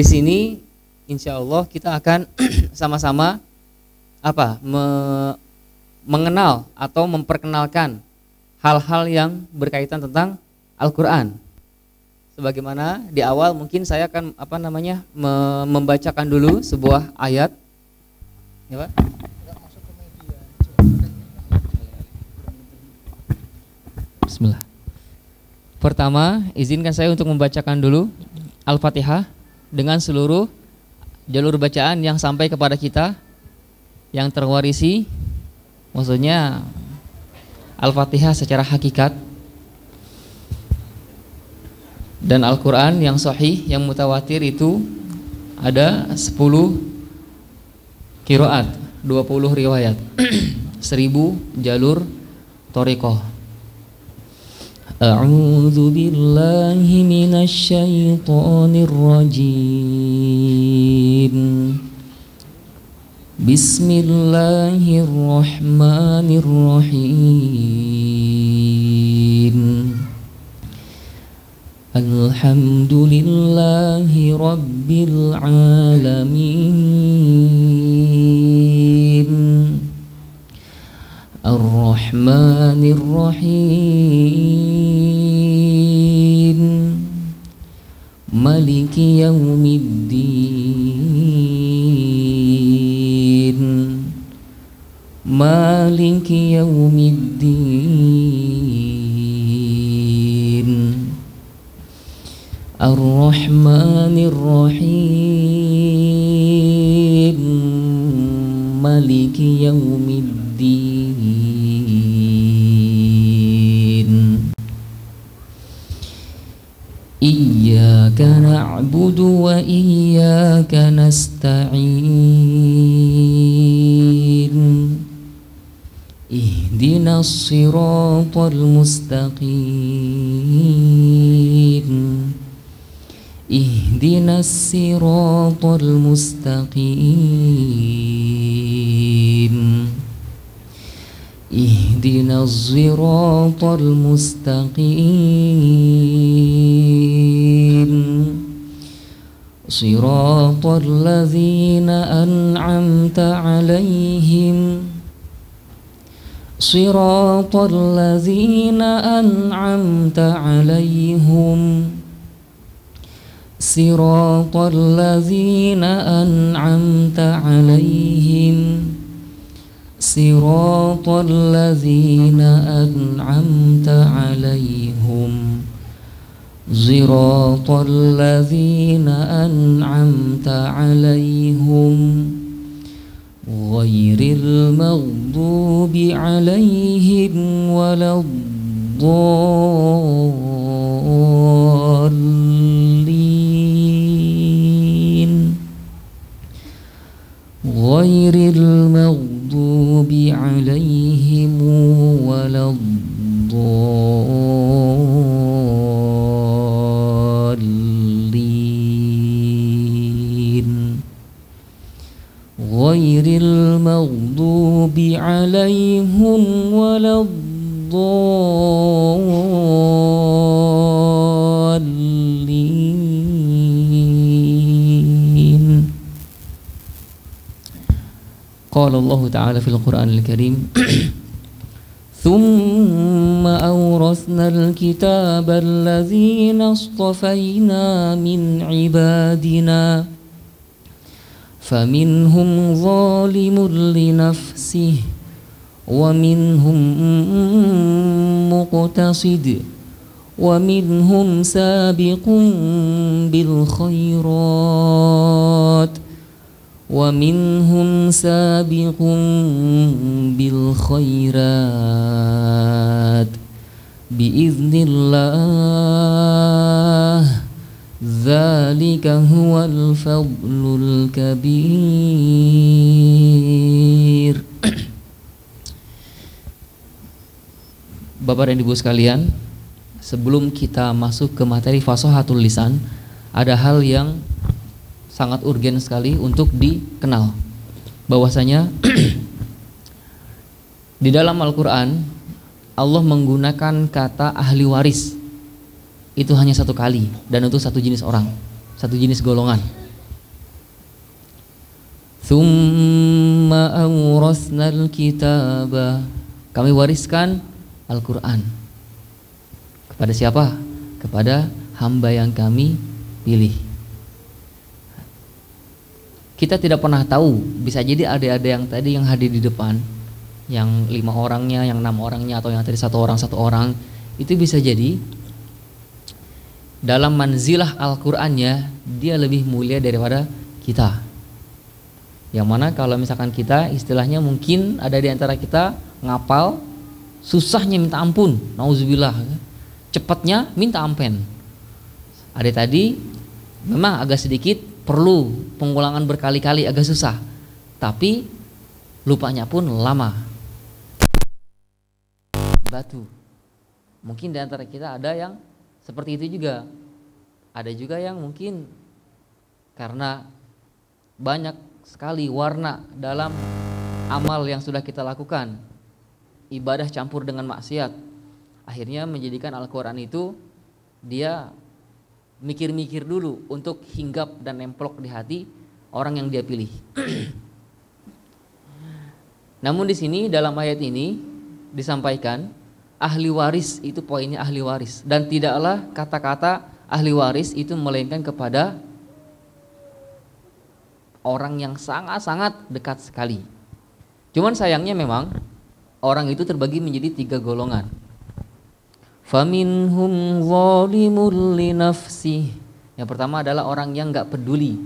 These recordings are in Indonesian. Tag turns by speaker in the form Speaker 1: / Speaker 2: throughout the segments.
Speaker 1: Di sini insya Allah kita akan sama-sama mengenal atau memperkenalkan hal-hal yang berkaitan tentang Al-Quran. Sebagaimana di awal mungkin saya akan membacakan dulu sebuah ayat. Ya, Pak? Bismillah. Pertama, izinkan saya untuk membacakan dulu Al-Fatihah dengan seluruh jalur bacaan yang sampai kepada kita, yang terwarisi, maksudnya Al-Fatihah secara hakikat, dan Al-Quran yang sahih, yang mutawatir itu ada 10 qiraat, 20 riwayat, 1000 jalur thariqah. A'udzu billahi minasy syaithanir rajim. Bismillahirrahmanirrahim. Alhamdulillahi rabbil alamin. Ar-Rahmanir Rahim. Maliki yaumiddin. Maliki yaumiddin. Ar-Rahmanir Rahim. Maliki yaumiddin. Iyyaka na'budu wa iyyaka nasta'in. Ihdinas siratal mustaqim. Ihdinas siratal mustaqim. Ihdinas siratal mustaqim. Siratal ladzina an'amta 'alaihim. Siratal ladzina an'amta 'alaihim. Siratal ladzina an'amta 'alaihim. Siratal ladzina an'amta 'alaihim. Siratal ladzina an'amta 'alaihim. Ghairil maghdubi 'alaihim waladdallin. Ghairil maghdubi 'alaihim waladdallin. Ghairil maghdubi 'alaihim waladdallin. Qala Allah Ta'ala fil Qur'anil Karim. Thumma awrasna al-kitaba alladzina astafayna min ibadina. Faminhum zalimun li nafsihi wa minhum muqtasid wa minhum sabiqun bil khairat wa minhum sabiqun bil khairat biiznillah. Dzalika huwal fadlul kabir. Bapak dan Ibu sekalian, sebelum kita masuk ke materi fasahatul lisan, ada hal yang sangat urgen sekali untuk dikenal. Bahwasanya di dalam Al-Quran Allah menggunakan kata ahli waris itu hanya satu kali, dan untuk satu jenis orang, satu jenis golongan. Tsumma awrasnal kitaba. Kami wariskan Al-Qur'an. Kepada siapa? Kepada hamba yang kami pilih. Kita tidak pernah tahu, bisa jadi ada yang tadi yang hadir di depan, yang 5 orangnya, yang 6 orangnya, atau yang tadi satu orang, itu bisa jadi dalam manzilah Al-Qur'annya dia lebih mulia daripada kita. Yang mana kalau misalkan kita istilahnya mungkin ada di antara kita ngapal, susahnya minta ampun, nauzubillah, cepatnya minta ampen. Ada tadi memang agak sedikit perlu pengulangan berkali-kali, agak susah, tapi lupanya pun lama. Batu. Mungkin di antara kita ada yang seperti itu juga. Ada juga yang mungkin karena banyak sekali warna dalam amal yang sudah kita lakukan, ibadah campur dengan maksiat, akhirnya menjadikan Al-Quran itu dia mikir-mikir dulu untuk hinggap dan nemplok di hati orang yang dia pilih. Namun di sini dalam ayat ini disampaikan ahli waris, itu poinnya ahli waris, dan tidaklah kata-kata ahli waris itu melainkan kepada orang yang sangat-sangat dekat sekali. Cuman sayangnya memang orang itu terbagi menjadi 3 golongan. Faminhum zalimul li nafsih. Yang pertama adalah orang yang enggak peduli.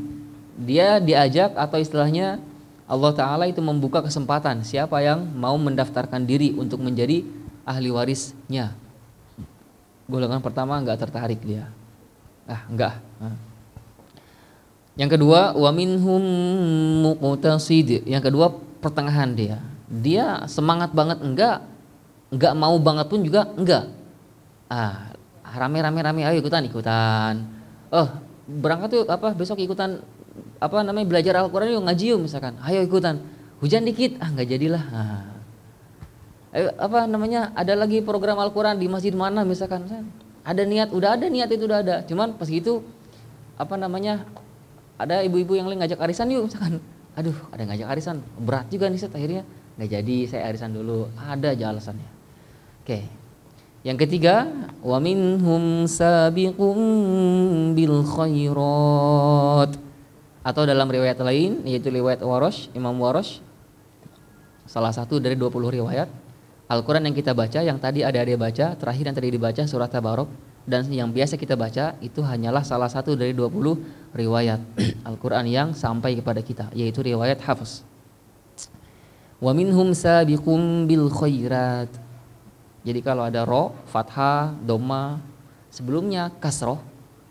Speaker 1: Dia diajak, atau istilahnya Allah Ta'ala itu membuka kesempatan siapa yang mau mendaftarkan diri untuk menjadi ahli warisnya. Golongan pertama enggak tertarik dia. Enggak. Yang kedua, wa minhum muqtasid. Yang kedua pertengahan dia. Dia semangat banget enggak mau banget pun juga enggak. Rame ayo ikutan. Berangkat yuk, besok ikutan belajar Al-Qur'an yuk, ngaji yuk misalkan. Ayo ikutan. Hujan dikit, enggak jadilah. Ayo ada lagi program Al-Qur'an di masjid mana misalkan. Ada niat, udah ada niat itu udah ada. Cuman pas gitu ada ibu-ibu yang lain ngajak arisan yuk misalkan. Aduh, ada ngajak arisan, berat juga nih akhirnya nggak jadi, saya arisan dulu. Ada aja alasannya. Oke. Yang ketiga, wa minhum sabiqum bil khairat. Atau dalam riwayat lain, yaitu riwayat Warash, Imam Warash, salah satu dari 20 riwayat Al-Quran yang kita baca, yang tadi ada baca, terakhir yang tadi dibaca surat Tabarok, dan yang biasa kita baca itu hanyalah salah satu dari 20 riwayat Al-Quran yang sampai kepada kita, yaitu riwayat Hafs. Wa minhum sabiqum bil khairat. Jadi kalau ada ro, fathah, doma, sebelumnya kasroh,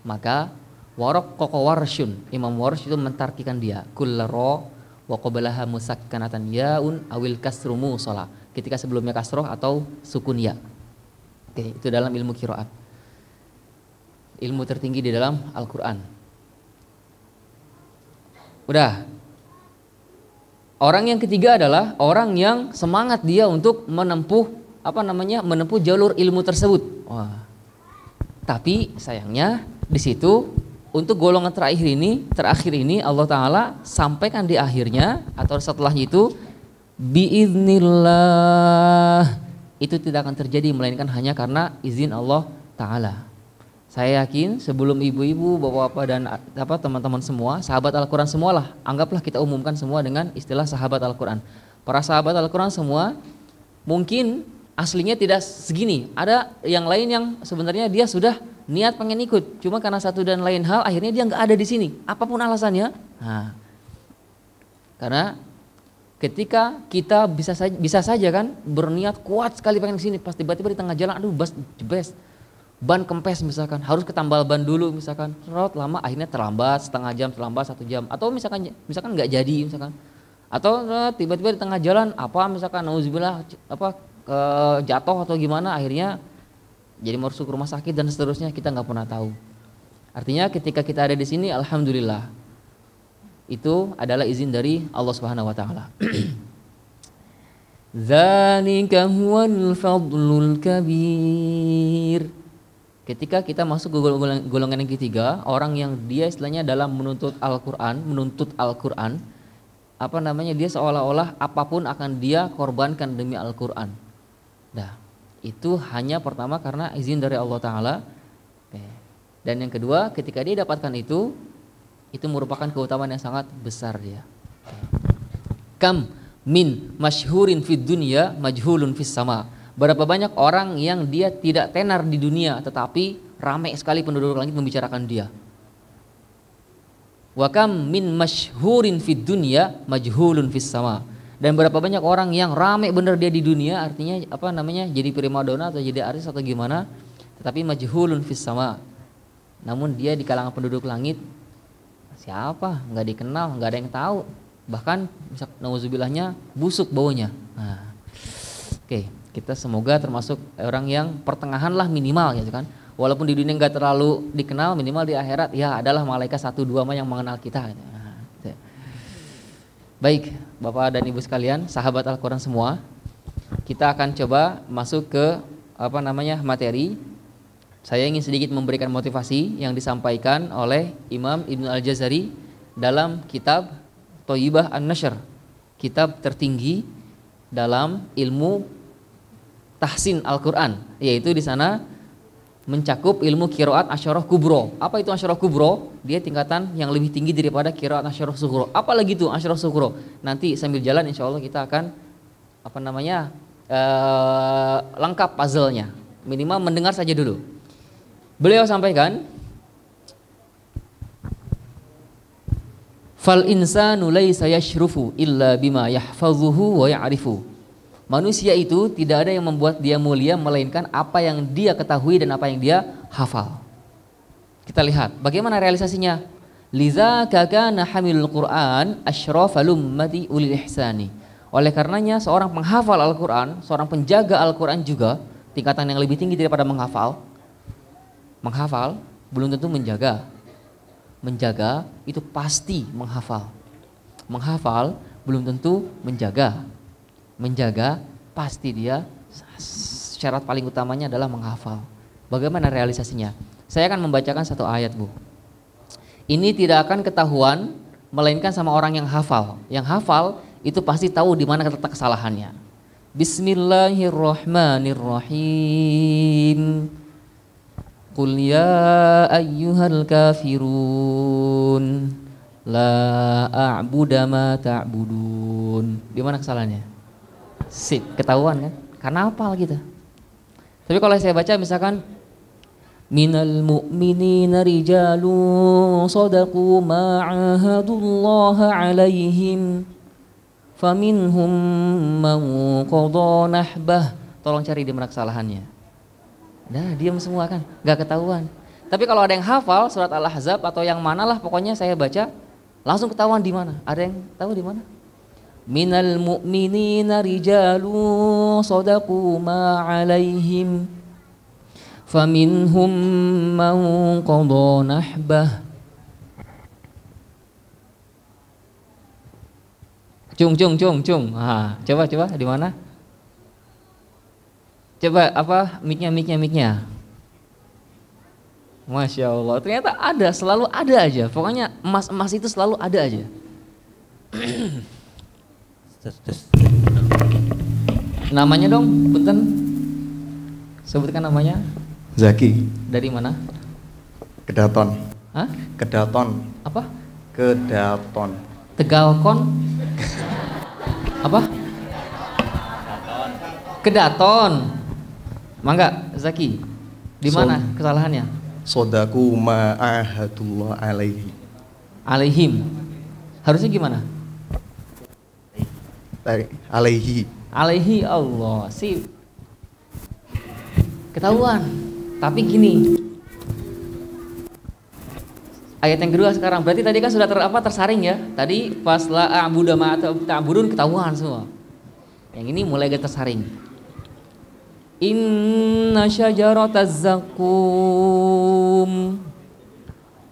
Speaker 1: maka warok koko warsyun, Imam Warsh itu mentarkikan dia kulla ro wa qablaha musakkanatan yaun awil kasru musala, ketika sebelumnya kasroh atau sukun ya. Oke, itu dalam ilmu qiraat, ilmu tertinggi di dalam Al-Quran. Udah. Orang yang ketiga adalah orang yang semangat dia untuk menempuh menempuh jalur ilmu tersebut. Tapi sayangnya di situ untuk golongan terakhir ini Allah Ta'ala sampaikan di akhirnya atau setelahnya itu biiznillah, itu tidak akan terjadi melainkan hanya karena izin Allah Ta'ala. Saya yakin sebelum ibu-ibu, bapak-bapak dan teman-teman semua, sahabat Al-Quran semualah, anggaplah kita umumkan semua dengan istilah sahabat Al-Quran. Para sahabat Al-Quran semua mungkin aslinya tidak segini. Ada yang lain yang sebenarnya dia sudah niat pengen ikut, cuma karena satu dan lain hal akhirnya dia nggak ada di sini, apapun alasannya. Karena ketika kita bisa saja kan berniat kuat sekali pengen kesini, pas tiba-tiba di tengah jalan, aduh jebes, ban kempes misalkan, harus ketambal ban dulu misalkan, lama akhirnya terlambat setengah jam, terlambat 1 jam, atau misalkan nggak jadi misalkan, atau tiba-tiba di tengah jalan misalkan nauzubillah jatuh atau gimana, akhirnya jadi masuk rumah sakit dan seterusnya, kita nggak pernah tahu. Artinya ketika kita ada di sini, alhamdulillah, itu adalah izin dari Allah Subhanahu Wa Taala. Dzalika huwal fadlul kabir. Ketika kita masuk ke golongan yang ketiga, orang yang dia istilahnya dalam menuntut Al-Quran, dia seolah-olah apapun akan dia korbankan demi Al-Qur'an. Nah, itu hanya pertama karena izin dari Allah Ta'ala. Dan yang kedua, ketika dia dapatkan itu merupakan keutamaan yang sangat besar dia. Kam min masyhurin fid dunya majhulun fis sama. Berapa banyak orang yang dia tidak tenar di dunia tetapi ramai sekali penduduk langit membicarakan dia. Wa kam min masyhurin fid dunya majhulun fis sama. Dan berapa banyak orang yang ramai bener dia di dunia, artinya jadi primadona atau jadi artis atau gimana, tetapi majhulun fis sama. Namun dia di kalangan penduduk langit siapa? Nggak dikenal, nggak ada yang tahu. Bahkan nauzubillahnya busuk baunya. Nah, oke, kita semoga termasuk orang yang pertengahan lah minimal gitu kan. Walaupun di dunia nggak terlalu dikenal, minimal di akhirat ya adalah malaikat 1-2 yang mengenal kita. Nah, gitu. Baik, Bapak dan Ibu sekalian, sahabat Al-Quran semua, kita akan coba masuk ke materi. Saya ingin sedikit memberikan motivasi yang disampaikan oleh Imam Ibnu Al-Jazari dalam kitab Thayyibah An-Nashr, kitab tertinggi dalam ilmu tahsin Al-Quran, yaitu di sana mencakup ilmu qiraat asyarah kubro. Apa itu asyarah kubro? Dia tingkatan yang lebih tinggi daripada qiraat asyarah sughra. Apa lagi itu asyarah sughra? Nanti sambil jalan insya Allah kita akan lengkap puzzle-nya. Minimal mendengar saja dulu. Beliau sampaikan, fal insanu laisa yashrufu illa bima yahfazuhu wa ya'rifu. Manusia itu tidak ada yang membuat dia mulia melainkan apa yang dia ketahui dan apa yang dia hafal. Kita lihat bagaimana realisasinya. Liza kana hamilul Qur'an asyrafal ummati ulil ihsani. Oleh karenanya seorang penghafal Al-Qur'an, seorang penjaga Al-Qur'an juga tingkatan yang lebih tinggi daripada menghafal. Menghafal belum tentu menjaga. Menjaga itu pasti menghafal. Menghafal belum tentu menjaga. Menjaga pasti dia syarat paling utamanya adalah menghafal. Bagaimana realisasinya? Saya akan membacakan satu ayat, Bu. Ini tidak akan ketahuan melainkan sama orang yang hafal. Yang hafal itu pasti tahu di mana letak kesalahannya. Bismillahirrahmanirrahim. Qul ya ayyuhal kafirun la a'budu ma ta'budun. Di mana kesalahannya? Sip, ketahuan kan? Karena hafal gitu. Tapi kalau saya baca misalkan minal mu'minina rijalun sadaqu ma 'ahadullaha 'alaihim faminhum man qada nahbah. Tolong cari di mana kesalahannya. Nah, diam semua kan, nggak ketahuan. Tapi kalau ada yang hafal surat Al-Ahzab atau yang manalah pokoknya saya baca langsung ketahuan di mana. Ada yang tahu di mana? Minal mu'minina rijalun sadaqu ma 'alaihim faminhum man qada nahbah. Cung. Coba di mana? Coba mic-nya. Masya Allah, ternyata ada, selalu ada aja. Pokoknya emas itu selalu ada aja. Namanya dong, punten. Sebutkan namanya.
Speaker 2: Zaki.
Speaker 1: Dari mana?
Speaker 2: Kedaton.
Speaker 1: Hah?
Speaker 2: Kedaton.
Speaker 1: Apa?
Speaker 2: Kedaton.
Speaker 1: Tegalkon. Apa? Kedaton. Mangga, Zaki. Di mana kesalahannya?
Speaker 2: Sodaku ma'ahadullah alaihi.
Speaker 1: Alaihim. Harusnya gimana?
Speaker 2: Alaihi.
Speaker 1: Alaihi Allah. Sip. Ketahuan. Tapi gini. Ayat yang kedua sekarang. Berarti tadi kan sudah tersaring ya. Tadi pas la a'budu ma ta'budun ketahuan semua. Yang ini mulai agak tersaring. Inna syajarataz zakum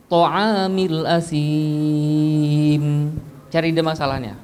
Speaker 1: ta'amil asim. Cari di masalahnya.